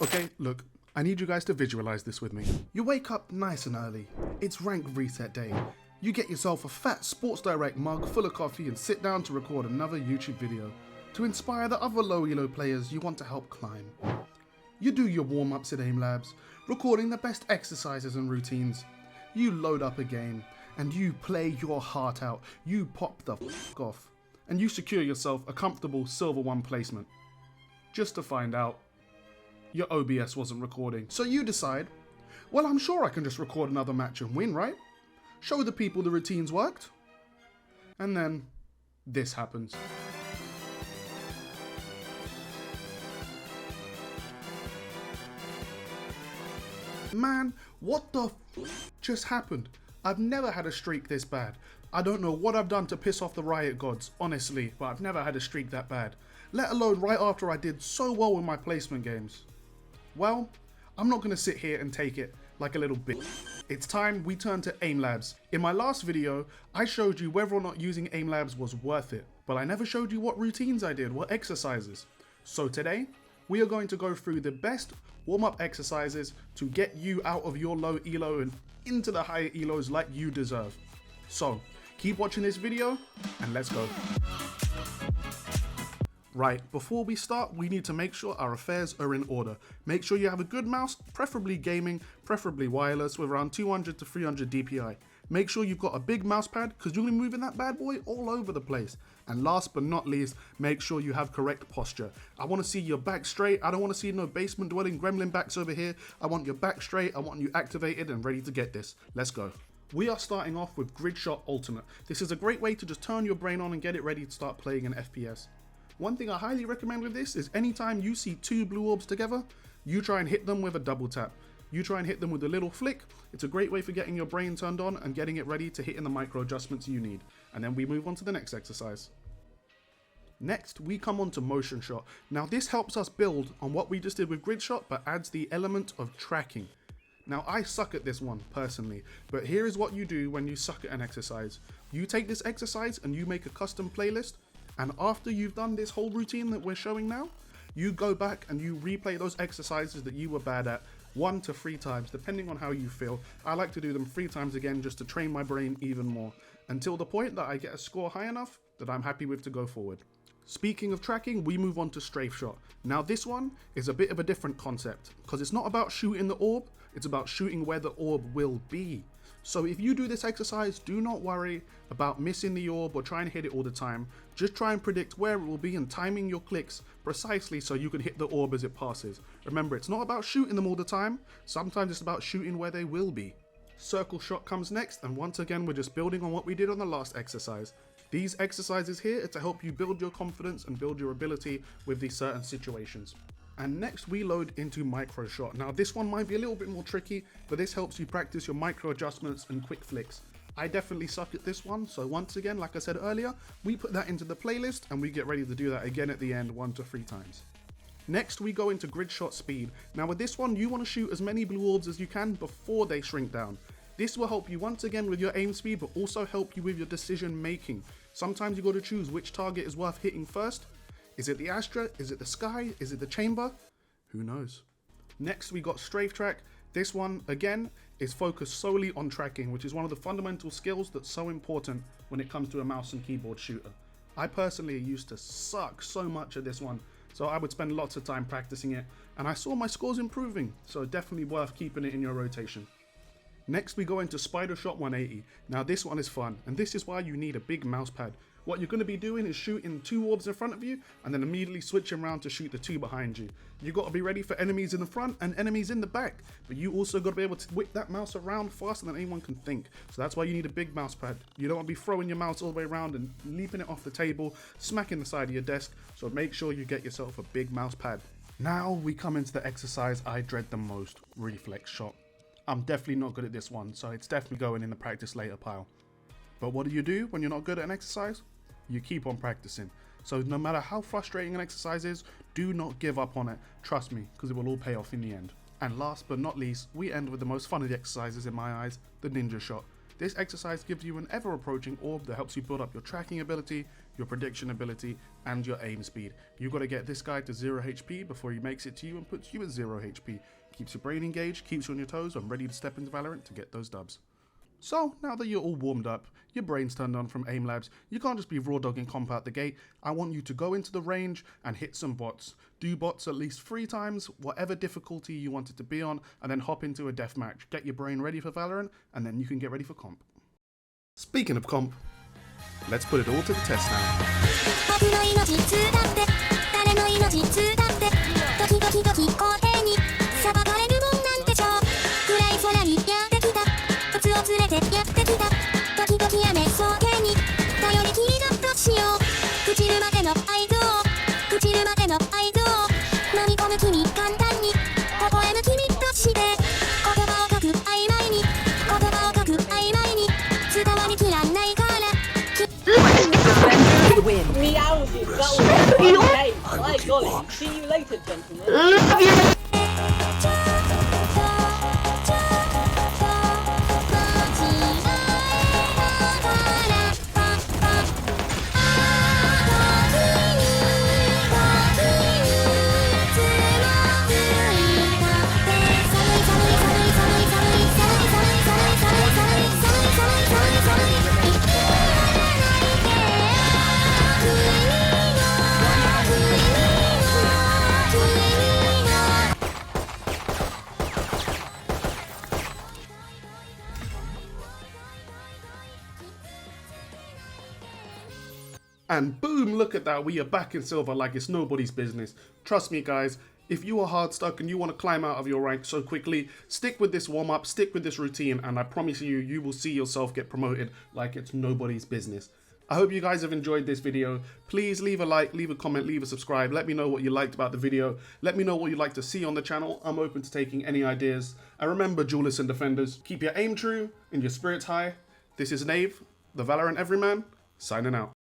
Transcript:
Okay, look, I need you guys to visualize this with me. You wake up nice and early. It's rank reset day. You get yourself a fat Sports Direct mug full of coffee and sit down to record another YouTube video to inspire the other low elo players you want to help climb. You do your warm-ups at AimLabs, recording the best exercises and routines. You load up a game and you play your heart out. You pop the f*** off and you secure yourself a comfortable Silver 1 placement. Just to find out your OBS wasn't recording. So you decide, well, I'm sure I can just record another match and win, right? Show the people the routines worked. And then this happens. Man, what the f just happened? I've never had a streak this bad. I don't know what I've done to piss off the Riot gods, honestly, but I've never had a streak that bad. Let alone right after I did so well in my placement games. Well, I'm not gonna sit here and take it like a little bitch. It's time we turn to AimLabs. In my last video, I showed you whether or not using AimLabs was worth it, but I never showed you what routines I did, what exercises. So today, we are going to go through the best warm-up exercises to get you out of your low elo and into the higher elos like you deserve. So, keep watching this video and let's go. Right, before we start, we need to make sure our affairs are in order. Make sure you have a good mouse, preferably gaming, preferably wireless with around 200 to 300 DPI. Make sure you've got a big mouse pad because you'll be moving that bad boy all over the place. And last but not least, make sure you have correct posture. I want to see your back straight. I don't want to see no basement dwelling gremlin backs over here. I want your back straight. I want you activated and ready to get this. Let's go. We are starting off with Grid Shot Ultimate. This is a great way to just turn your brain on and get it ready to start playing an FPS. One thing I highly recommend with this is anytime you see two blue orbs together, you try and hit them with a double tap. You try and hit them with a little flick. It's a great way for getting your brain turned on and getting it ready to hit in the micro adjustments you need. And then we move on to the next exercise. Next, we come on to Motion Shot. Now this helps us build on what we just did with Grid Shot, but adds the element of tracking. Now I suck at this one personally, but here is what you do when you suck at an exercise. You take this exercise and you make a custom playlist, and after you've done this whole routine that we're showing now, you go back and you replay those exercises that you were bad at 1 to 3 times, depending on how you feel. I like to do them 3 times again just to train my brain even more, until the point that I get a score high enough that I'm happy with to go forward. Speaking of tracking, we move on to Strafe Shot. Now this one is a bit of a different concept, because it's not about shooting the orb, it's about shooting where the orb will be. So if you do this exercise, do not worry about missing the orb or trying to hit it all the time. Just try and predict where it will be and timing your clicks precisely so you can hit the orb as it passes. Remember, it's not about shooting them all the time, sometimes it's about shooting where they will be. Circle Shot comes next, and once again we're just building on what we did on the last exercise. These exercises here are to help you build your confidence and build your ability with these certain situations. And next we load into Micro Shot. Now this one might be a little bit more tricky, but this helps you practice your micro adjustments and quick flicks. I definitely suck at this one, so once again, like I said earlier, we put that into the playlist and we get ready to do that again at the end 1 to 3 times. Next we go into Grid Shot Speed. Now with this one, you want to shoot as many blue orbs as you can before they shrink down. This will help you once again with your aim speed, but also help you with your decision making. Sometimes you got to choose which target is worth hitting first. Is it the Astra? Is it the Sky? Is it the Chamber? Who knows? Next we got Strafe Track. This one again is focused solely on tracking, which is one of the fundamental skills that's so important when it comes to a mouse and keyboard shooter. I personally used to suck so much at this one, so I would spend lots of time practicing it, and I saw my scores improving, so definitely worth keeping it in your rotation. Next we go into Spider Shot 180. Now this one is fun, and this is why you need a big mouse pad. What you're going to be doing is shooting 2 orbs in front of you and then immediately switching around to shoot the 2 behind you. You got to be ready for enemies in the front and enemies in the back, but you also got to be able to whip that mouse around faster than anyone can think. So that's why you need a big mouse pad. You don't want to be throwing your mouse all the way around and leaping it off the table, smacking the side of your desk, so make sure you get yourself a big mouse pad. Now we come into the exercise I dread the most, Reflex Shot. I'm definitely not good at this one, so it's definitely going in the practice later pile. But what do you do when you're not good at an exercise? You keep on practicing. So no matter how frustrating an exercise is, do not give up on it. Trust me, because it will all pay off in the end. And last but not least, we end with the most fun of the exercises in my eyes, the Ninja Shot. This exercise gives you an ever approaching orb that helps you build up your tracking ability, your prediction ability, and your aim speed. You got to get this guy to 0 HP before he makes it to you and puts you at 0 HP. Keeps your brain engaged, keeps you on your toes and ready to step into Valorant to get those dubs. So, now that you're all warmed up, your brain's turned on from AimLabs, you can't just be raw dogging comp out the gate. I want you to go into the range and hit some bots. Do bots at least 3 times, whatever difficulty you want it to be on, and then hop into a deathmatch. Get your brain ready for Valorant, and then you can get ready for comp. Speaking of comp, let's put it all to the test Reality, that was okay. My golly. See you later, gentlemen. And boom, look at that, we are back in silver like it's nobody's business. Trust me guys, if you are hard stuck and you want to climb out of your rank so quickly, stick with this warm up, stick with this routine, and I promise you, you will see yourself get promoted like it's nobody's business. I hope you guys have enjoyed this video. Please leave a like, leave a comment, leave a subscribe. Let me know what you liked about the video. Let me know what you'd like to see on the channel. I'm open to taking any ideas. And remember, duelists and defenders, keep your aim true and your spirits high. This is Nave, the Valorant Everyman, signing out.